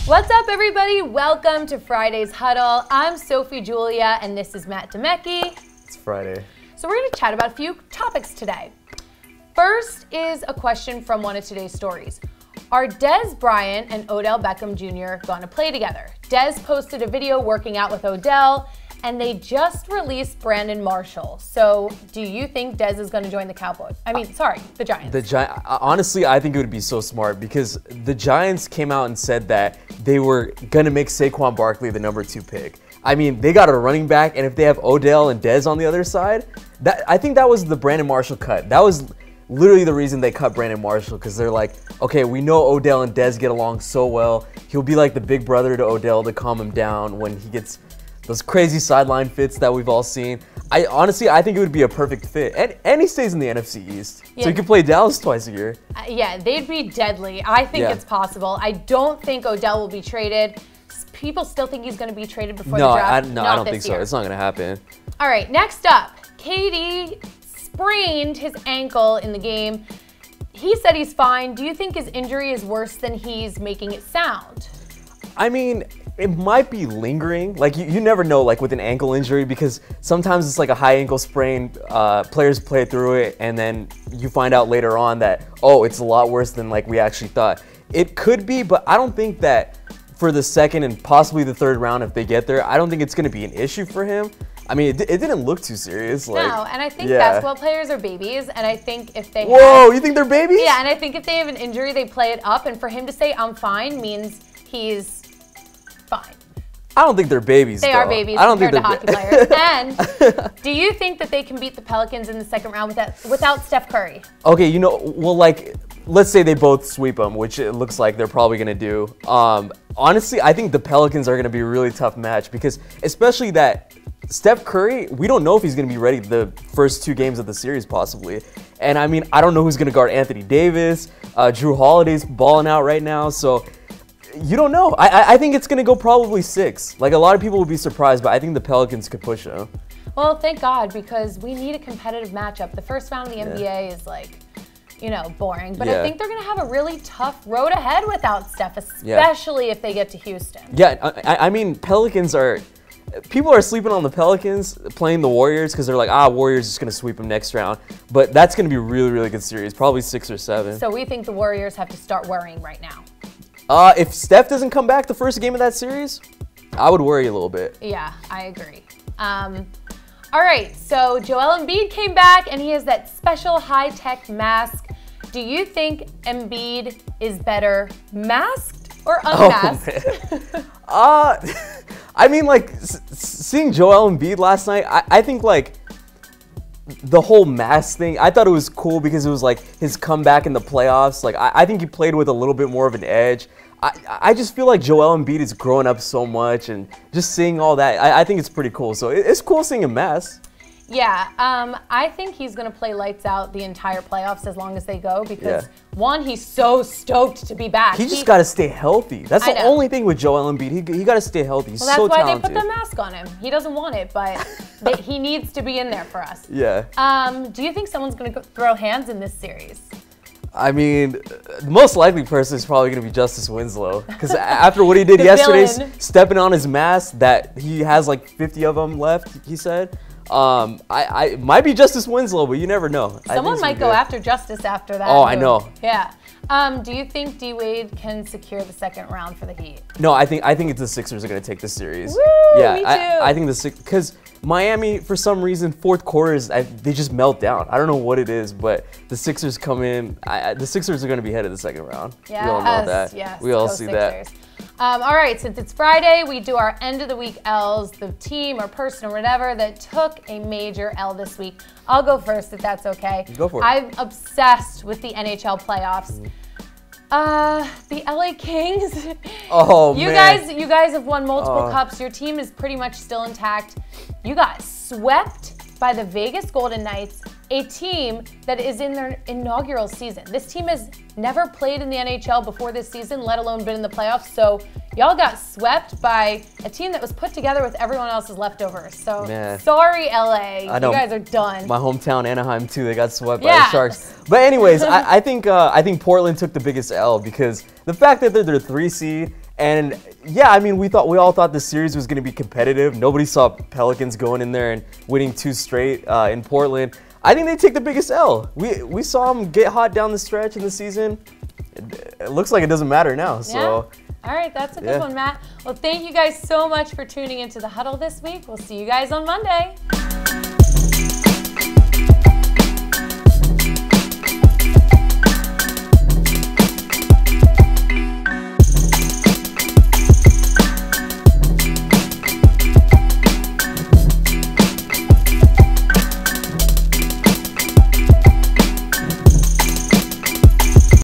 What's up, everybody? Welcome to Friday's Huddle. I'm Sophie Julia, and this is Matt Demecki. It's Friday. So we're going to chat about a few topics today. First is a question from one of today's stories. Are Dez Bryant and Odell Beckham Jr. going to play together? Dez posted a video working out with Odell, and they just released Brandon Marshall. So do you think Dez is going to join the Cowboys? The Giants. Honestly, I think it would be so smart because the Giants came out and said that they were going to make Saquon Barkley the #2 pick. I mean, they got a running back, and if they have Odell and Dez on the other side, I think that was the Brandon Marshall cut. That was literally the reason they cut Brandon Marshall, because they're like, okay, we know Odell and Dez get along so well. He'll be like the big brother to Odell to calm him down when he gets those crazy sideline fits that we've all seen. Honestly, I think it would be a perfect fit. And he stays in the NFC East, so he can play Dallas twice a year. Yeah, they'd be deadly. I think it's possible. I don't think Odell will be traded. People still think he's going to be traded before the draft. No, I don't think so. It's not going to happen. All right, next up, KD sprained his ankle in the game. He said he's fine. Do you think his injury is worse than he's making it sound? I mean, it might be lingering. Like, you never know, like, with an ankle injury, because sometimes it's like a high ankle sprain. Players play through it, and then you find out later on that, oh, it's a lot worse than, like, we actually thought. It could be, but I don't think that for the second and possibly the third round, if they get there, I don't think it's going to be an issue for him. I mean, it didn't look too serious. Like, no, and I think basketball players are babies, and I think if they you think they're babies? Yeah, and I think if they have an injury, they play it up, and for him to say, I'm fine, means he's fine. I don't think they're babies, They are babies compared to hockey players. And do you think that they can beat the Pelicans in the second round without Steph Curry? Okay, like, let's say they both sweep them, which it looks like they're probably going to do. Honestly, I think the Pelicans are going to be a really tough match, because especially that Steph Curry, we don't know if he's going to be ready the first 2 games of the series possibly. And I mean, I don't know who's going to guard Anthony Davis. Drew Holiday's balling out right now, so you don't know. I think it's going to go probably 6. Like, a lot of people would be surprised, but I think the Pelicans could push them. Well, thank God, because we need a competitive matchup. The first round of the NBA is like, boring. But I think they're going to have a really tough road ahead without Steph, especially if they get to Houston. Yeah, I mean, people are sleeping on the Pelicans playing the Warriors because they're like, Warriors is going to sweep them next round. But that's going to be a really, really good series, probably 6 or 7. So we think the Warriors have to start worrying right now. If Steph doesn't come back the first game of that series, I would worry a little bit. Yeah, I agree. All right, so Joel Embiid came back, and he has that special high-tech mask. Do you think Embiid is better masked or unmasked? I mean, like, seeing Joel Embiid last night, I think, like, the whole mask thing, I thought it was cool because it was, like, his comeback in the playoffs. Like, I think he played with a little bit more of an edge. I just feel like Joel Embiid is growing up so much, and just seeing all that, I think it's pretty cool. So it's cool seeing him mask. Yeah, I think he's going to play lights out the entire playoffs as long as they go, because one, he's so stoked to be back. He just got to stay healthy. That's the only thing with Joel Embiid. He got to stay healthy. He's so talented. Well, that's why they put the mask on him. He doesn't want it, but he needs to be in there for us. Yeah. Do you think someone's going to throw hands in this series? I mean, the most likely person is probably going to be Justice Winslow, because after what he did yesterday, stepping on his mask, that he has like 50 of them left, he said. I might be Justice Winslow, but you never know. Someone might go after Justice after that. Oh, I know. Yeah. Do you think D-Wade can secure the second round for the Heat? No, I think it's the Sixers are going to take the series. Woo, yeah, me too. I think because Miami, for some reason, fourth quarters, they just melt down. I don't know what it is, but the Sixers come in. The Sixers are going to be headed the second round. Yes, we all know that. Yes, we all see Sixers. that. All right, since it's Friday, we do our end of the week L's, the team or person or whatever that took a major L this week. I'll go first if that's okay. Go for it. I'm obsessed with the NHL playoffs. The LA Kings. Oh, man. You guys have won multiple cups. Your team is pretty much still intact. You got swept by the Vegas Golden Knights, a team that is in their inaugural season. This team has never played in the NHL before this season, let alone been in the playoffs. So y'all got swept by a team that was put together with everyone else's leftovers. So sorry, LA. You guys are done. My hometown, Anaheim, too. They got swept by the Sharks. But anyways, I think Portland took the biggest L because the fact that they're their 3 seed And yeah, I mean, we all thought the series was going to be competitive. Nobody saw Pelicans going in there and winning 2 straight in Portland. I think they take the biggest L. We saw them get hot down the stretch in the season. It looks like it doesn't matter now. So. Yeah. All right, that's a good one, Matt. Well, thank you guys so much for tuning into the Huddle this week. We'll see you guys on Monday.